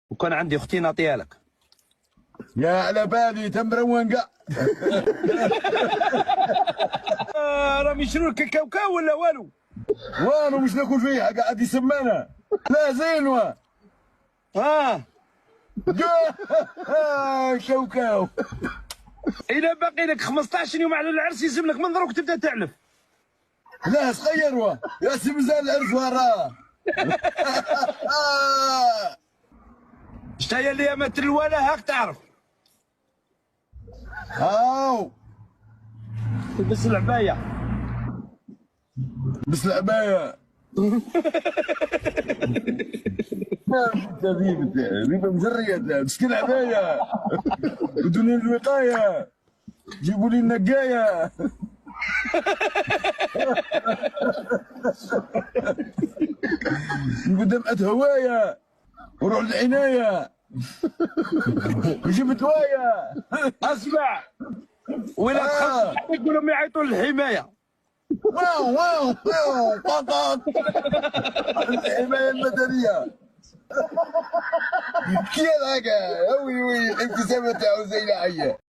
وكان عندي اختي ناطيه لك. يا على بالي تمرون كاع. راهم يشروا لك الكاوكاو ولا والو؟ وانو مش ناكل فيها قاعد يسمانا. لا زينوه. كاوكاو. إلا باقي لك 15 يوم على العرس يلزم لك من دروك تبدا تعلف. لا صغيروا يا سي مزال العرس وراه. شتا هي اللي ما تلوالا هاك تعرف. هاو تلبس العبايه. بس العبايه. ريبه مزريه مسكين عبايه. بدون الوقايه جيبوا لي النقايه. قدام هوايه وروح للعنايه وجيب دوايه. اسمع ولا تخلص يقول لهم يعيطوا للحمايه. واو واو واو طاطا. الحمايه المدنيه. كي هذاك وي وي الابتسامه تاعو زي العيه.